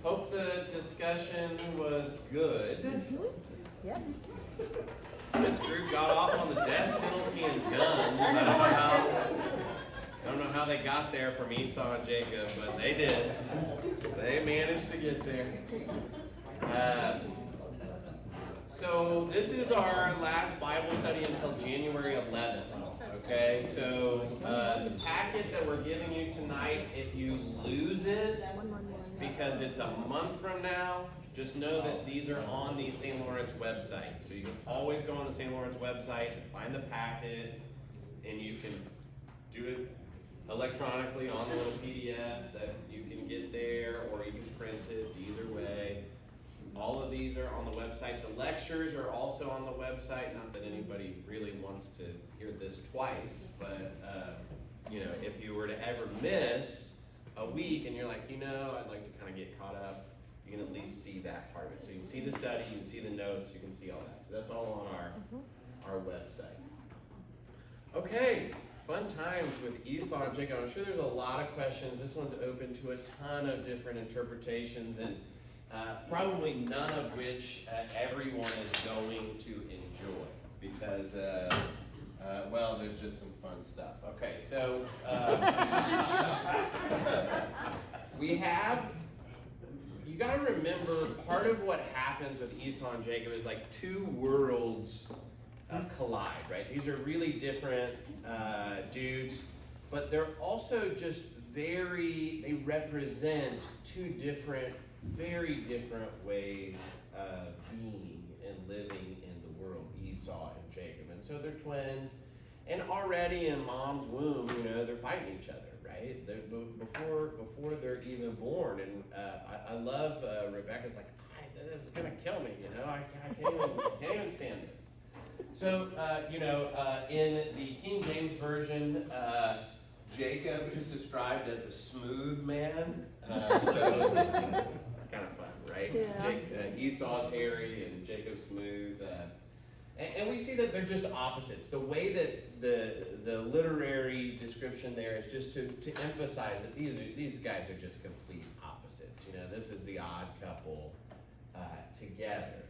Hope the discussion was good. Yes. This group got off on the death penalty and guns. I don't know how they got there from Esau and Jacob, but they did. They managed to get there. So this is our last Bible study until January 11th. Okay, so the packet that we're giving you tonight, if you lose it, because it's a month from now, just know that these are on the St. Lawrence website. So you can always go on the St. Lawrence website and find the packet, and you can do it electronically on the little PDF that you can get there, or you can print it, either way. All of these are on the website. The lectures are also on the website. Not that anybody really wants to hear this twice, but if you were to ever miss a week and you're like, I'd like to kind of get caught up, you can at least see that part of it. So you can see the study, you can see the notes, you can see all that. So that's all on our website. Okay, fun times with Esau and Jacob. I'm sure there's a lot of questions. This one's open to a ton of different interpretations, and probably none of which everyone is going to enjoy, because there's just some fun stuff. Okay, so you got to remember, part of what happens with Esau and Jacob is like two worlds collide, right? These are really different dudes, but they're also just they represent two very different ways of being and living in the world, Esau and Jacob. And so they're twins, and already in mom's womb, they're fighting each other, right? Before they're even born. And I love Rebecca's like, this is gonna kill me, I can't even stand this. So, in the King James Version, Jacob is described as a smooth man. So it's kind of fun, right? Yeah. Esau's hairy and Jacob's smooth. And we see that they're just opposites. The way that the literary description there is just to emphasize that these guys are just complete opposites. This is the odd couple together.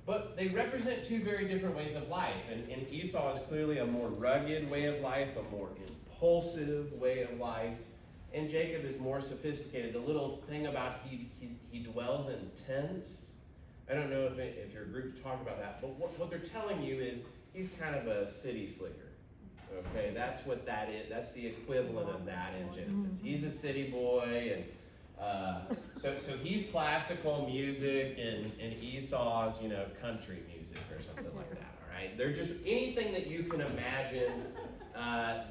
But they represent two very different ways of life. And Esau is clearly a more rugged way of life, a more impulsive way of life. And Jacob is more sophisticated. The little thing about he dwells in tents. I don't know if your groups talk about that, but what they're telling you is he's kind of a city slicker. Okay, that's what that is. That's the equivalent of that in Genesis. He's a city boy, and so he's classical music, and Esau's country music or something like that. All right, they're just anything that you can imagine.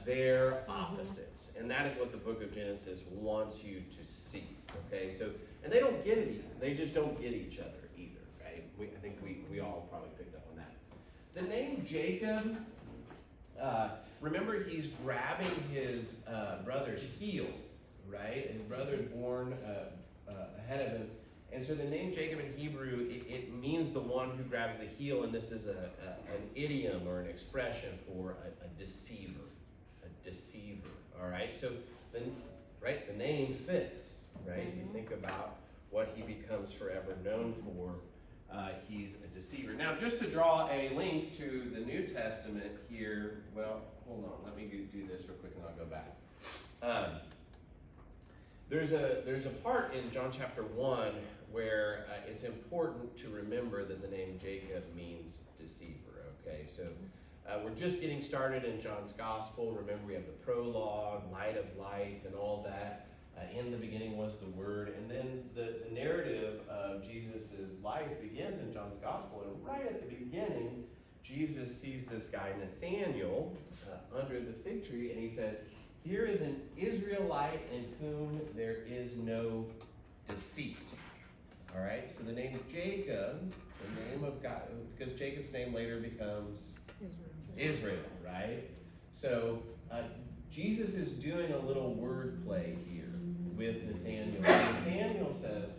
They're opposites, and that is what the book of Genesis wants you to see. Okay, so and they don't get it either. They just don't get each other either, right? I think we all probably picked up on that. The name Jacob, remember, he's grabbing his brother's heel, right? His brother's born ahead of him. And so the name Jacob in Hebrew, it means the one who grabs the heel, and this is an idiom or an expression for a deceiver. A deceiver, all right? So, the name fits, right? You think about what he becomes forever known for. He's a deceiver. Now, just to draw a link to the New Testament here, well, hold on, let me do this real quick and I'll go back. There's a part in John chapter 1 where it's important to remember that the name Jacob means deceiver, okay? So we're just getting started in John's gospel. Remember, we have the prologue, light of light, and all that. In the beginning was the Word. And then the narrative of Jesus' life begins in John's gospel. And right at the beginning, Jesus sees this guy, Nathanael, under the fig tree, and he says, "Here is an Israelite in whom there is no deceit." All right, so the name Jacob, the name of God, because Jacob's name later becomes Israel, right? So Jesus is doing a little wordplay here with Nathanael. Nathanael says,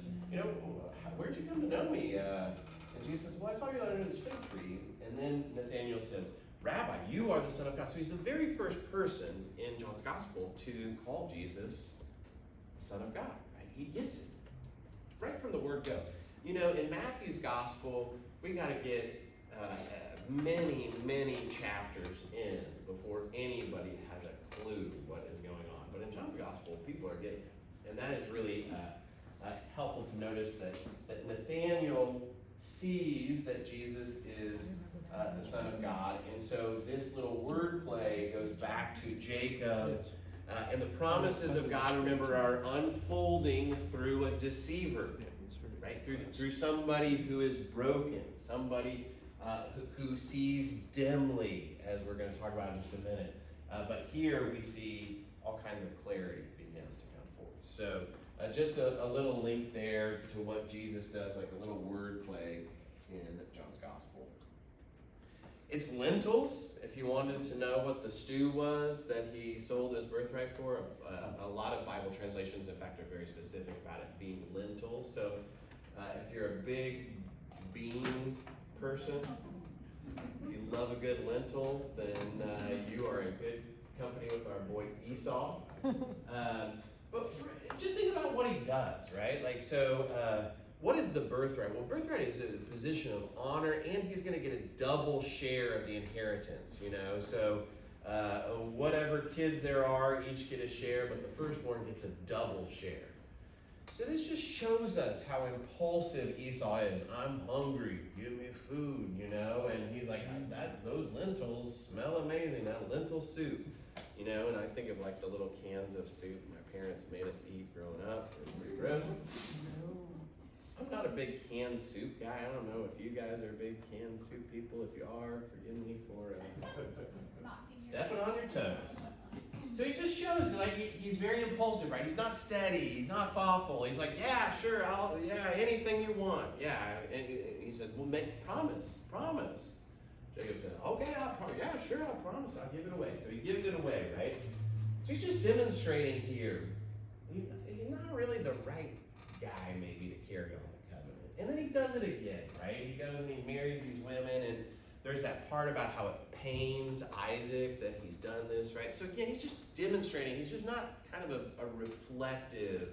where'd you come to know me? And Jesus says, well, I saw you under this fig tree. And then Nathanael says, Rabbi, you are the Son of God. So he's the very first person in John's gospel to call Jesus the Son of God, right? He gets it right from from the word go? You know, in Matthew's gospel, we got to get many, many chapters in before anybody has a clue what is going on. But in John's gospel, people are getting it. And that is really helpful to notice that Nathanael sees that Jesus is the Son of God. And so this little wordplay goes back to Jacob. And the promises of God, remember, are unfolding through a deceiver, right? Through somebody who is broken, somebody who sees dimly, as we're going to talk about in just a minute. But here we see all kinds of clarity begins to come forth. So just a little link there to what Jesus does, like a little wordplay in John's Gospel. It's lentils, if you wanted to know what the stew was that he sold his birthright for. A lot of Bible translations, in fact, are very specific about it being lentils. So if you're a big bean person, if you love a good lentil, then you are in good company with our boy Esau. But just think about what he does, right? Like, so what is the birthright? Well, birthright is a position of honor, and he's going to get a double share of the inheritance, you know? So whatever kids there are, each get a share, but the firstborn gets a double share. So this just shows us how impulsive Esau is. I'm hungry, give me food, you know? And he's like, those lentils smell amazing, that lentil soup, you know? And I think of like the little cans of soup my parents made us eat growing up. It was pretty gross. I'm not a big canned soup guy. I don't know if you guys are big canned soup people. If you are, forgive me for stepping on your toes. So he just shows, like, he's very impulsive, right? He's not steady. He's not thoughtful. He's like, yeah, sure, anything you want. Yeah, and he said, well, promise. Jacob said, okay, sure, I'll promise. I'll give it away. So he gives it away, right? So he's just demonstrating here. He's not really the right guy, maybe, to carry on the covenant. And then he does it again, right? He goes and he marries these women, and there's that part about how it pains Isaac that he's done this, right? So again, he's just demonstrating. He's just not kind of a reflective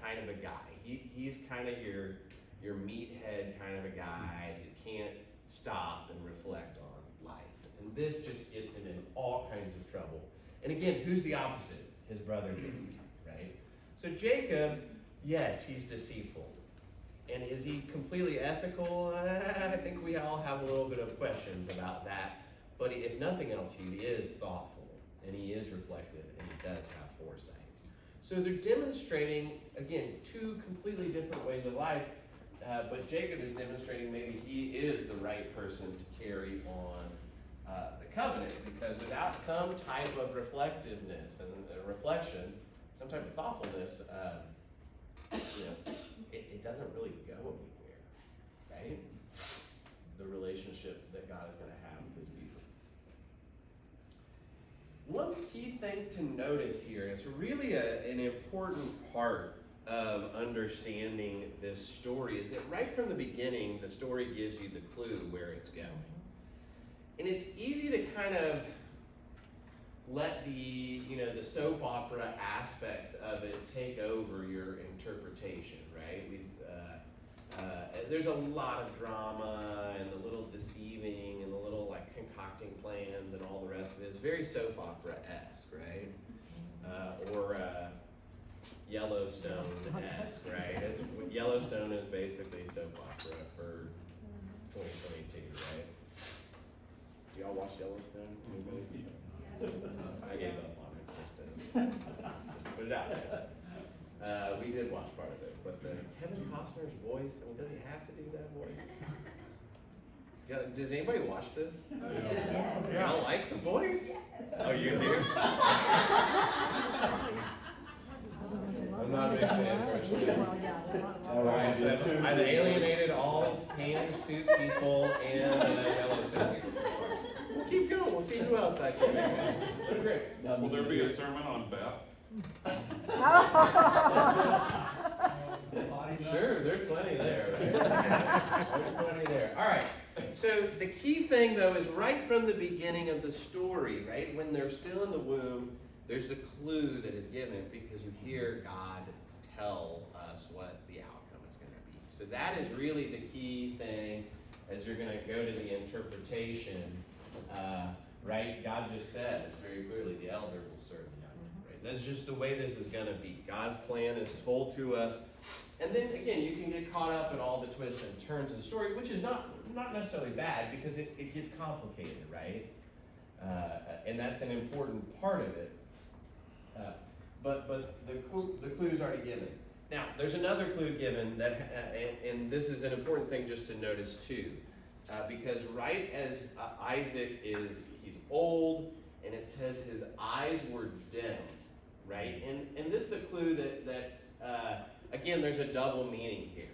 kind of a guy. He's kind of your meathead kind of a guy who can't stop and reflect on life. And this just gets him in all kinds of trouble. And again, who's the opposite? His brother Jacob, right? So Jacob, yes, he's deceitful. And is he completely ethical? I think we all have a little bit of questions about that. But if nothing else, he is thoughtful, and he is reflective, and he does have foresight. So they're demonstrating, again, two completely different ways of life, but Jacob is demonstrating maybe he is the right person to carry on the covenant, because without some type of reflectiveness and reflection, some type of thoughtfulness, it doesn't really go anywhere, right? The relationship that God is going to have with his people. One key thing to notice here, it's really an important part of understanding this story, is that right from the beginning, the story gives you the clue where it's going. And it's easy to kind of let the soap opera aspects of it take over your interpretation, right? There's a lot of drama and the little deceiving and the little like concocting plans and all the rest of it. It's very soap opera-esque, right? Or Yellowstone-esque, right? Yellowstone is basically soap opera for 2022, right? Y'all watch Yellowstone? Anybody? I gave up on it just to put it out there. We did watch part of it, but Kevin Costner's voice, I mean, does he have to do that voice? Does anybody watch this? Yes. Do y'all like the voice? Oh, you do? I'm not a big fan, personally. Alright, so I've alienated all canned soup people and Yellowstone people so far. We'll keep going. We'll see who else I can make. Great. Will there be a sermon on Beth? Sure, there's plenty there, right? There's plenty there. All right. So the key thing, though, is right from the beginning of the story, right? When they're still in the womb, there's a clue that is given because you hear God tell us what the outcome is going to be. So that is really the key thing as you're gonna go to the interpretation, right? God just says very clearly, the elder will serve the younger, right? That's just the way this is gonna be. God's plan is told to us. And then again, you can get caught up in all the twists and turns of the story, which is not necessarily bad because it gets complicated, right? And that's an important part of it. But the clue's already given. Now, there's another clue given that, and this is an important thing just to notice too, because right as Isaac he's old, and it says his eyes were dim, right? And this is a clue that again, there's a double meaning here.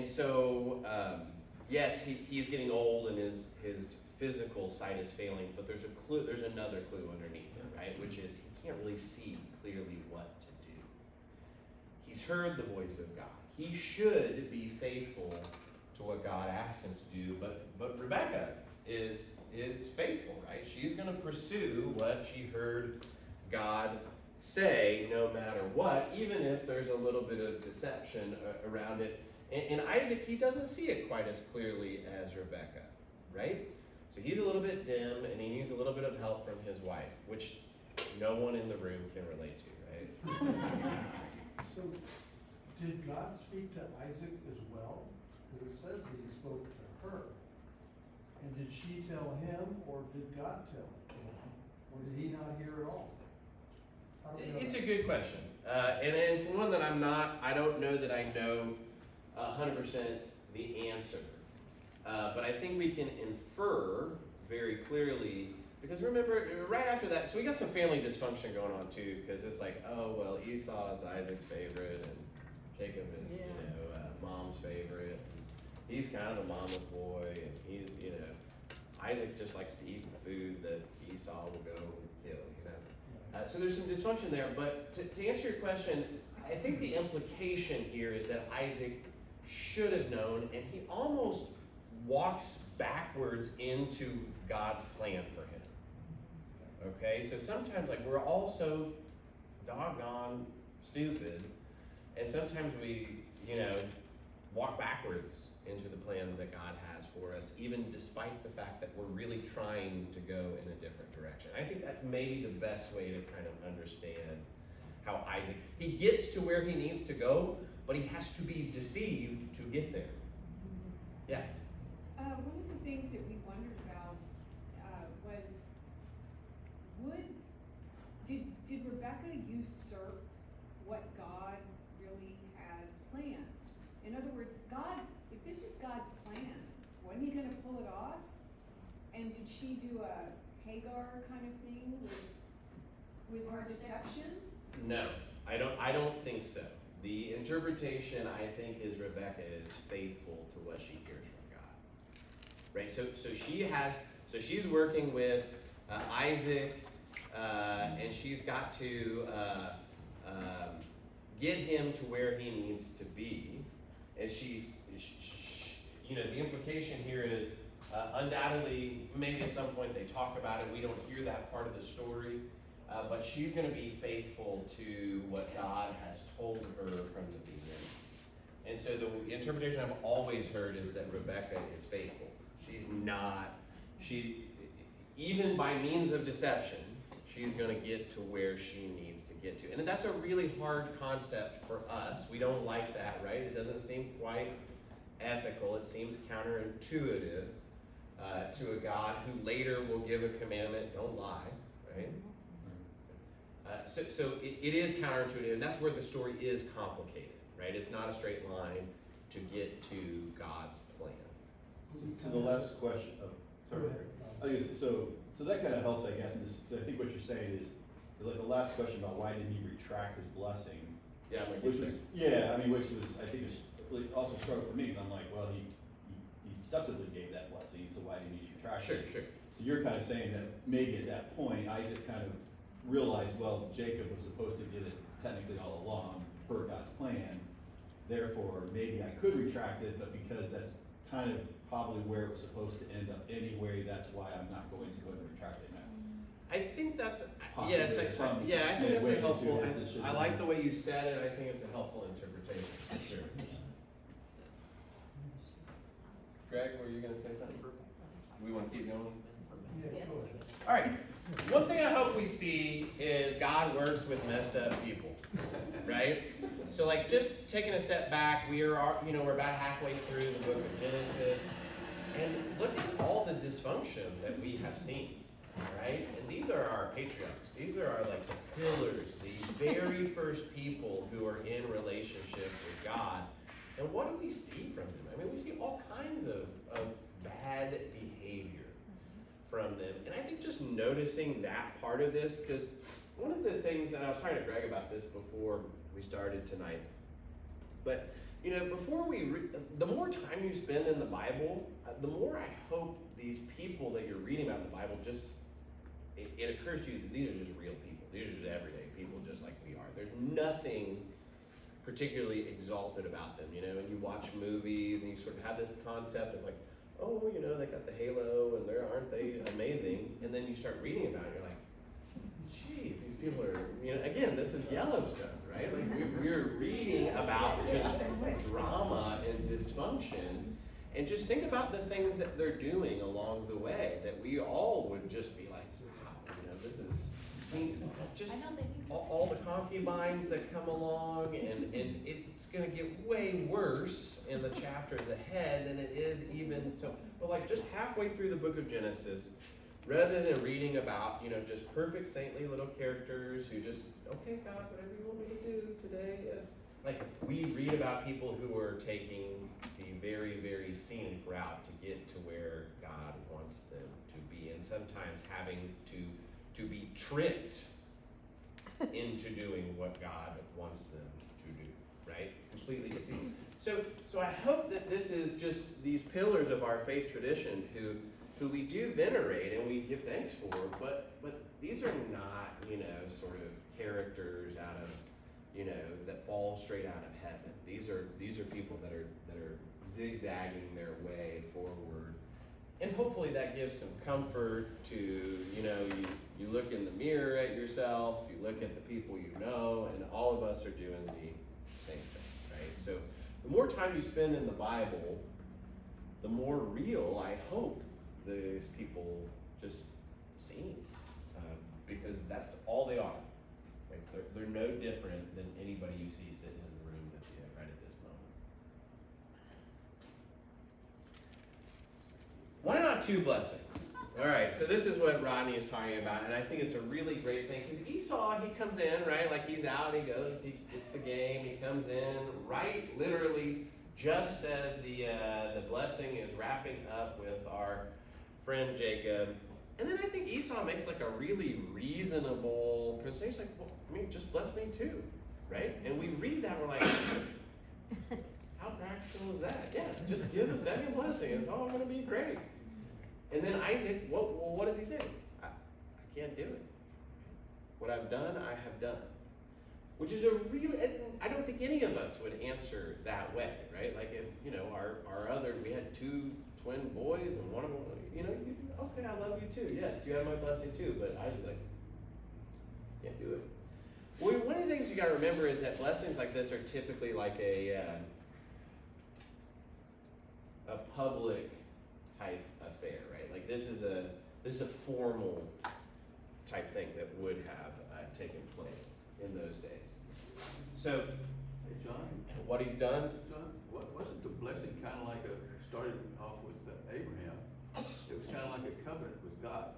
So, yes, he's getting old and his physical sight is failing, but there's another clue underneath it, right? Which is he can't really see clearly what to do. He's heard the voice of God. He should be faithful to what God asks him to do, but Rebecca is faithful, right? She's gonna pursue what she heard God say no matter what, even if there's a little bit of deception around it. And Isaac, he doesn't see it quite as clearly as Rebecca, right? So he's a little bit dim, and he needs a little bit of help from his wife, which no one in the room can relate to, right? So, did God speak to Isaac as well? Because it says that he spoke to her. And did she tell him, or did God tell him? Or did he not hear at all? How do we know It's a that? good question. And it's one that I don't know that I know 100% the answer. But I think we can infer very clearly, because remember, right after that, so we got some family dysfunction going on too, because it's like, oh, well, Esau is Isaac's favorite, and Jacob is, mom's favorite. And he's kind of the mama's boy, and he's, Isaac just likes to eat the food that Esau will go kill, so there's some dysfunction there, but to answer your question, I think the implication here is that Isaac should have known, and he almost walks backwards into God's plan for him. Okay, so sometimes we're all so doggone stupid, and sometimes we, walk backwards into the plans that God has for us, even despite the fact that we're really trying to go in a different direction. I think that's maybe the best way to kind of understand how Isaac, he gets to where he needs to go, but he has to be deceived to get there. Yeah. One of the things that we wondered about was, did Rebecca usurp what God really had planned? In other words, God, if this is God's plan, wasn't he gonna pull it off? And did she do a Hagar kind of thing with her deception? No, I don't think so. The interpretation, I think, is Rebecca is faithful to what she hears from God. Right, so she's working with Isaac, and she's got to get him to where he needs to be. And the implication here is undoubtedly, maybe at some point they talk about it, we don't hear that part of the story, but she's going to be faithful to what God has told her from the beginning. And so the interpretation I've always heard is that Rebecca is faithful. Even by means of deception, she's going to get to where she needs to get to. And that's a really hard concept for us. We don't like that, right? It doesn't seem quite ethical. It seems counterintuitive to a God who later will give a commandment, don't lie, right? So it is counterintuitive, and that's where the story is complicated, right? It's not a straight line to get to God's plan. To the last question, Go sorry. ahead. I guess, so that kind of helps, I guess, in this, I think what you're saying is like the last question about why didn't he retract his blessing? Yeah, Which was, I think it's really also struggle for me, because I'm like, well, he deceptively gave that blessing, so why didn't he retract it? Sure. So you're kind of saying that maybe at that point, Isaac kind of realized, well, Jacob was supposed to get it technically all along per God's plan, therefore maybe I could retract it, but because that's kind of probably where it was supposed to end up anyway, that's why I'm not going to go ahead and retract it now. I think that's, Possibly yes, I some think that's a midway helpful, into it, as it should I be. like the way you said it, I think it's a helpful interpretation, for sure. Greg, were you gonna say something? We wanna keep going? Yeah, Yes. go ahead. All right, one thing I hope we see is God works with messed up people, right? So like just taking a step back, we're about halfway through the book of Genesis, and look at all the dysfunction that we have seen, right? And these are our patriarchs, these are our like the pillars, the very first people who are in relationship with God. And what do we see from them? I mean, we see all kinds of bad behavior from them. And I think just noticing that part of this, because one of the things, and I was talking to Greg about this before we started tonight, but before the more time you spend in the Bible, the more I hope these people that you're reading about in the Bible it occurs to you that these are just real people. These are just everyday people just like we are. There's nothing particularly exalted about them, and you watch movies and you sort of have this concept of like, oh, they got the halo and aren't they amazing? And then you start reading about it, you're like, geez, these people are, again, this is Yellowstone, right? Like we're reading about just drama and dysfunction, and just think about the things that they're doing along the way that we all would just be like, wow, this is, just all the concubines that come along, and it's going to get way worse in the chapters ahead than it is even so. But like just halfway through the book of Genesis, rather than reading about just perfect saintly little characters who just, okay God, whatever you want me to do today, yes. Like we read about people who are taking the very, very scenic route to get to where God wants them to be, and sometimes having to be tricked into doing what God wants them to do, right? Completely deceived. So I hope that this is just these pillars of our faith tradition who we do venerate and we give thanks for, but these are not, sort of characters out of, that fall straight out of heaven. These are people that are zigzagging their way forward. And hopefully that gives some comfort to, you look in the mirror at yourself, you look at the people you know, and all of us are doing the same thing, right? So the more time you spend in the Bible, the more real I hope these people just seem, because that's all they are. Right? They're no different than anybody you see sitting in the room with you right at this moment. Why not two blessings? All right, so this is what Rodney is talking about, and I think it's a really great thing, because Esau, he comes in, right, like he's out, he goes, he gets the game, he comes in, right, literally, just as the blessing is wrapping up with our friend Jacob. And then I think Esau makes like a really reasonable presentation. He's like, well, just bless me too, right? And we read that, and we're like, how practical is that? Yeah, just give a second blessing. It's all going to be great. And then Isaac, what does he say? I can't do it. What I've done, I have done. Which is I don't think any of us would answer that way, right? Like if, we had two twin boys and one of them, okay, I love you too. Yes, you have my blessing too. But I was like, can't do it. Well, one of the things you got to remember is that blessings like this are typically like a public type affair, right? Like this is a formal type thing that would have taken place in those days. So, Hey, John. what he's done. John, wasn't the blessing kind of like started off with Abraham? It was kind of like a covenant with God,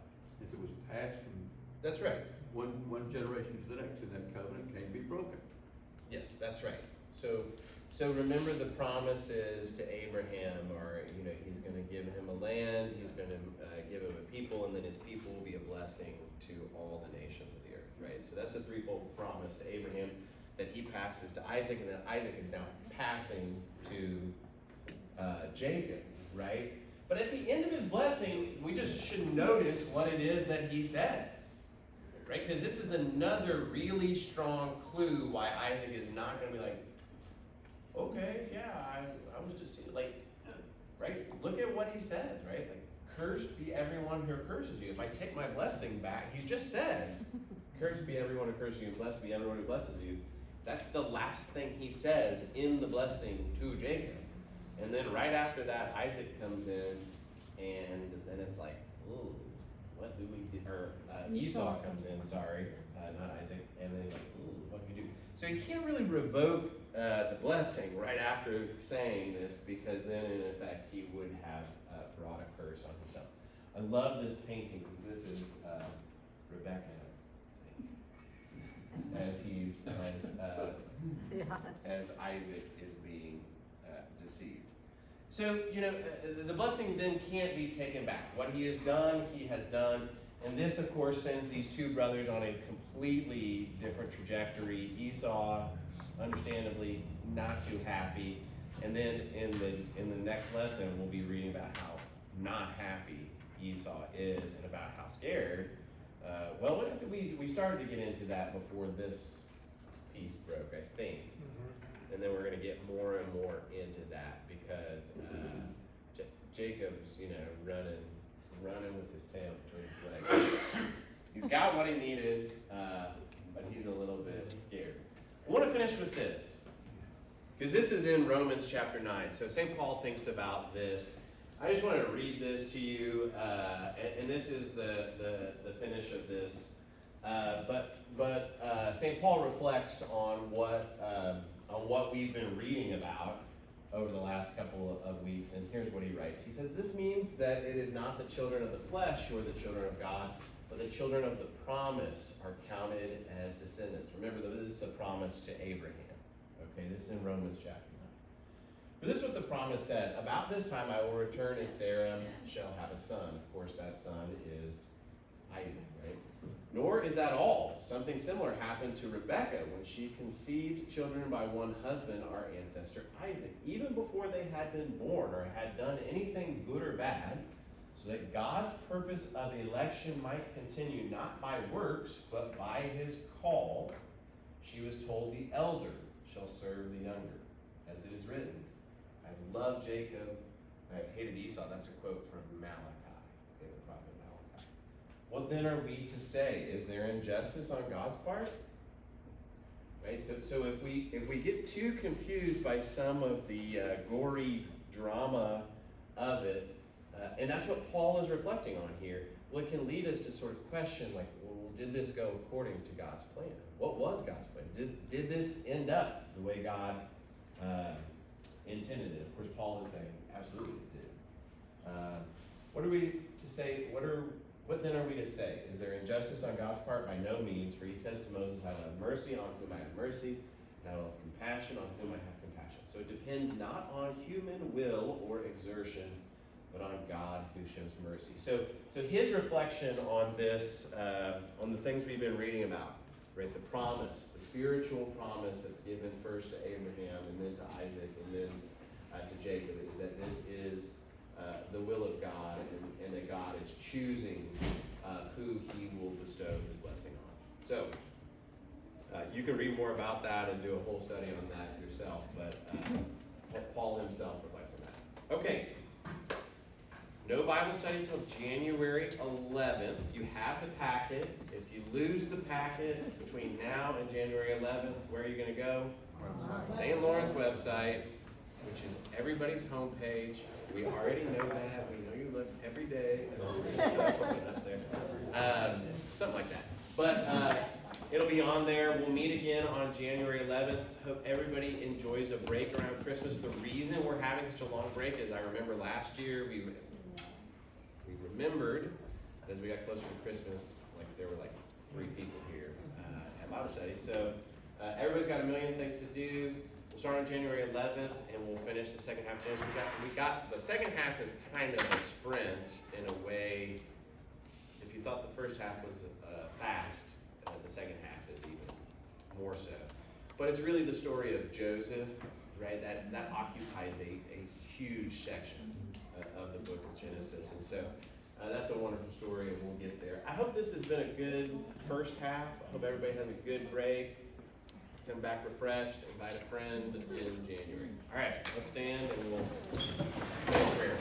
as it was passed from That's right. one generation to the next, and that covenant can't be broken. Yes, that's right. So remember the promises to Abraham are, he's going to give him a land, he's going to give him a people, and then his people will be a blessing to all the nations of the earth, right? So that's a threefold promise to Abraham that he passes to Isaac, and then Isaac is now passing to Jacob, right? But at the end of his blessing, we just should notice what it is that he says, right? Because this is another really strong clue why Isaac is not going to be like, okay, yeah, I was just like, right? Look at what he says, right? Like, cursed be everyone who curses you. If I take my blessing back, he's just said, cursed be everyone who curses you, and blessed be everyone who blesses you. That's the last thing he says in the blessing to Jacob. And then right after that, Isaac comes in, and then it's like, ooh, what do we do? Or Esau comes in, sorry, not Isaac. And then he's like, ooh, what do we do? So he can't really revoke the blessing right after saying this, because then in effect he would have brought a curse on himself. I love this painting because this is Rebecca as Isaac is being deceived. So, the blessing then can't be taken back. What he has done, he has done. And this, of course, sends these two brothers on a completely different trajectory. Esau, understandably, not too happy. And then in the next lesson, we'll be reading about how not happy Esau is and about how scared. Well, I think we started to get into that before this piece broke, I think. And then we're going to get more and more into that because Jacob's, running with his tail between his legs. He's got what he needed, but he's a little bit scared. I want to finish with this because this is in Romans chapter 9. So St. Paul thinks about this. I just wanted to read this to you, and this is the finish of this. But St. Paul reflects on what we've been reading about over the last couple of weeks, and here's what he writes. He says, "This means that it is not the children of the flesh who are the children of God, but the children of the promise are counted as descendants." Remember, this is a promise to Abraham. Okay, this is in Romans chapter 9. For this is what the promise said: "About this time I will return, and Sarah shall have a son." Of course, that son is Isaac, right? Nor is that all. Something similar happened to Rebekah when she conceived children by one husband, our ancestor Isaac, even before they had been born or had done anything good or bad, so that God's purpose of election might continue not by works, but by his call. She was told, "The elder shall serve the younger," as it is written, "I loved Jacob, I have hated Esau." That's a quote from Malachi, okay, the prophet Malachi. What then are we to say? Is there injustice on God's part? Right. So if we get too confused by some of the gory drama of it, and that's what Paul is reflecting on here, well, it can lead us to sort of question, like, well, did this go according to God's plan? What was God's plan? Did this end up the way God intended it? Of course, Paul is saying absolutely it did. What are we to say? What then are we to say? Is there injustice on God's part? By no means, for he says to Moses, "I will have mercy on whom I have mercy, and I will have compassion on whom I have compassion." So it depends not on human will or exertion, but on God who shows mercy. So his reflection on this, on the things we've been reading about, right? The promise, the spiritual promise that's given first to Abraham and then to Isaac and then to Jacob, is that this is the will of God, and that God is choosing who he will bestow his blessing on. So you can read more about that and do a whole study on that yourself, but Paul himself reflects on that. Okay. No Bible study until January 11th. You have the packet. If you lose the packet between now and January 11th, where are you going to go? St. Lawrence website, which is everybody's homepage. We already know that. We know you look every day. Up there. Something like that. But it'll be on there. We'll meet again on January 11th. Hope everybody enjoys a break around Christmas. The reason we're having such a long break is I remember last year we remembered as we got closer to Christmas, like there were like 3 people here at Bible study. So everybody's got a million things to do. We'll start on January 11th and we'll finish the second half of January. We got the second half is kind of a sprint in a way. If you thought the first half was fast, the second half is even more so. But it's really the story of Joseph, right? That occupies a huge section of the book of Genesis. And so that's a wonderful story, and we'll get there. I hope this has been a good first half. I hope everybody has a good break. Come back refreshed, invite a friend in January. All right, let's stand and we'll say a prayer.